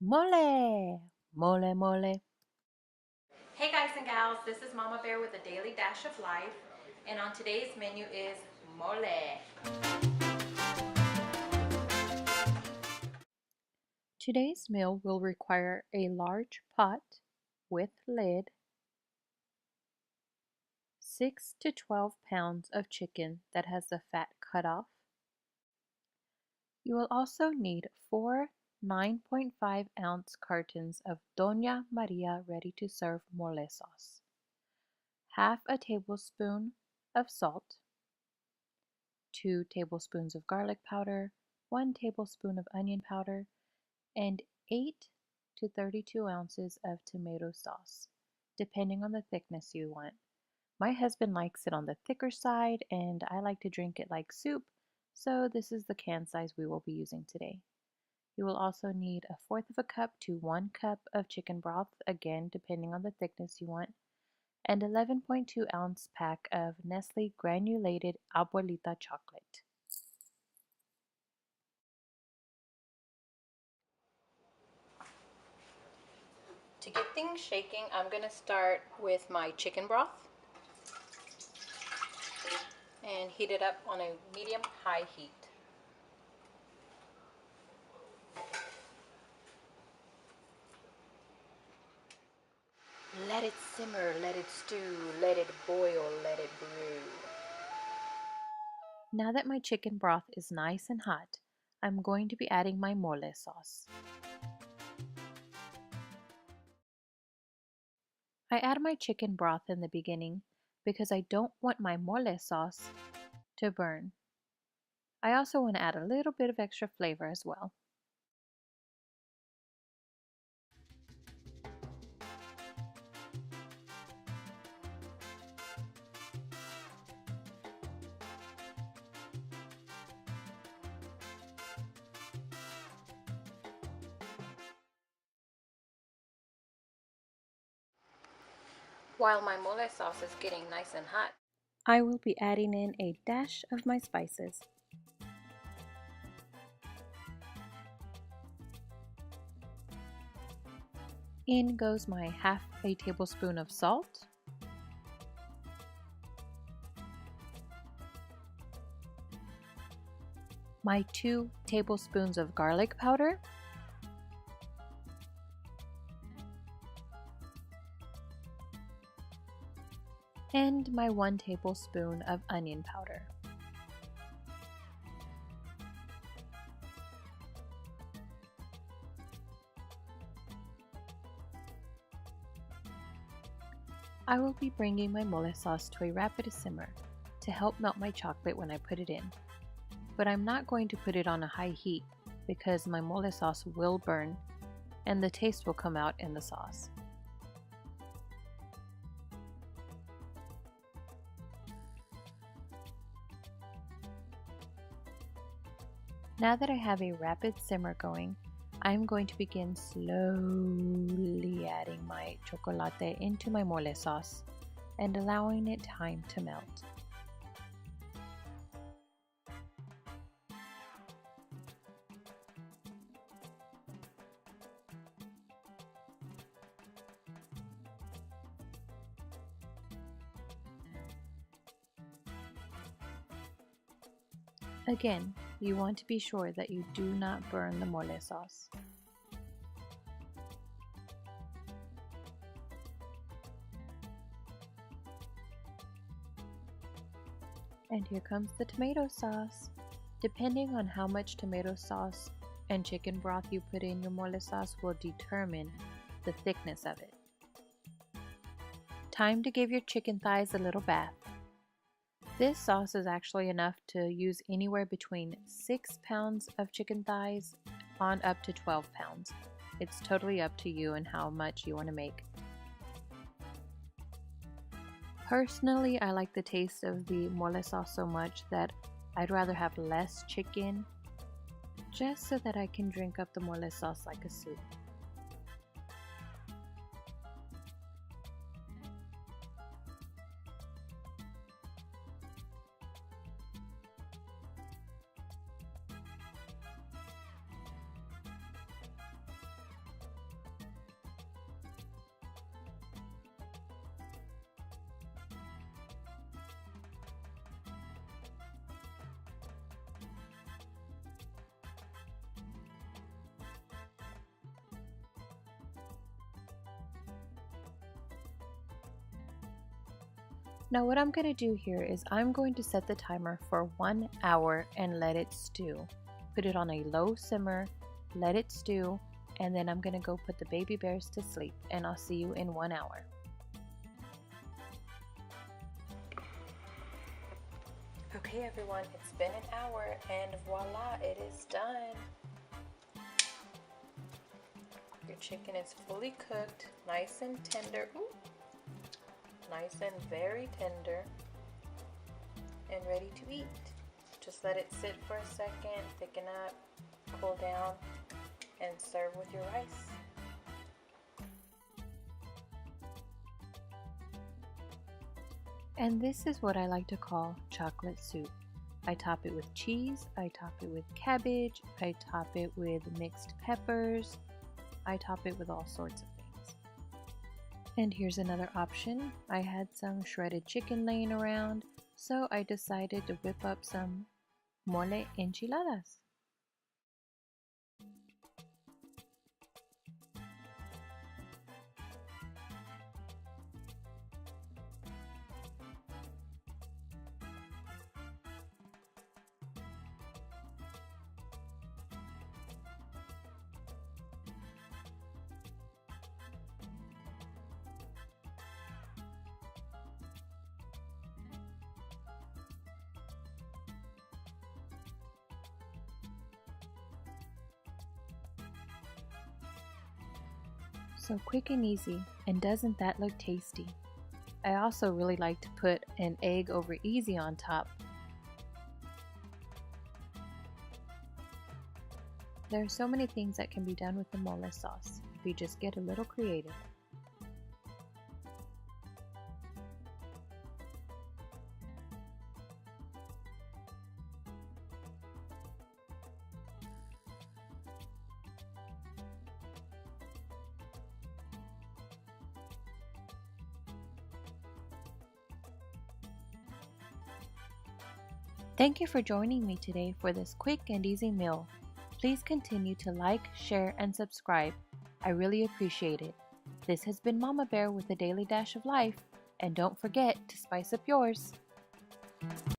Mole! Mole, mole. Hey guys and gals, this is Mama Bear with a daily dash of life, and on today's menu is mole. Today's meal will require a large pot with lid, 6 to 12 pounds of chicken that has the fat cut off. You will also need 4 9.5-ounce cartons of Dona Maria ready-to-serve mole sauce, half a tablespoon of salt, 2 tablespoons of garlic powder, 1 tablespoon of onion powder, and 8 to 32 ounces of tomato sauce, depending on the thickness you want. My husband likes it on the thicker side, and I like to drink it like soup, so this is the can size we will be using today. You will also need a fourth of a cup to 1 cup of chicken broth, again depending on the thickness you want, and 11.2-ounce pack of Nestle granulated Abuelita chocolate. To get things shaking, I'm going to start with my chicken broth and heat it up on a medium-high heat. Let it simmer, let it stew, let it boil, let it brew. Now that my chicken broth is nice and hot, I'm going to be adding my mole sauce. I add my chicken broth in the beginning because I don't want my mole sauce to burn. I also want to add a little bit of extra flavor as well. While my mole sauce is getting nice and hot, I will be adding in a dash of my spices. In goes my half a tablespoon of salt, my 2 tablespoons of garlic powder, and my 1 tablespoon of onion powder. I will be bringing my mole sauce to a rapid simmer to help melt my chocolate when I put it in. But I'm not going to put it on a high heat because my mole sauce will burn and the taste will come out in the sauce. Now that I have a rapid simmer going, I'm going to begin slowly adding my chocolate into my mole sauce and allowing it time to melt. Again, you want to be sure that you do not burn the mole sauce. And here comes the tomato sauce. Depending on how much tomato sauce and chicken broth you put in your mole sauce will determine the thickness of it. Time to give your chicken thighs a little bath. This sauce is actually enough to use anywhere between 6 pounds of chicken thighs on up to 12 pounds. It's totally up to you and how much you want to make. Personally, I like the taste of the mole sauce so much that I'd rather have less chicken just so that I can drink up the mole sauce like a soup. Now what I'm going to do here is I'm going to set the timer for 1 hour and let it stew. Put it on a low simmer, let it stew, and then I'm going to go put the baby bears to sleep, and I'll see you in 1 hour. Okay everyone, it's been an hour and voila, it is done. Your chicken is fully cooked, nice and tender. Ooh. Nice and very tender and ready to eat. Just let it sit for a second, thicken up, cool down, and serve with your rice. And this is what I like to call chocolate soup. I top it with cheese, I top it with cabbage, I top it with mixed peppers, I top it with all sorts of things. And here's another option. I had some shredded chicken laying around, so I decided to whip up some mole enchiladas. So quick and easy, and doesn't that look tasty? I also really like to put an egg over easy on top. There are so many things that can be done with the mole sauce if you just get a little creative. Thank you for joining me today for this quick and easy meal. Please continue to like, share, and subscribe. I really appreciate it. This has been Mama Bear with a daily dash of life, and don't forget to spice up yours.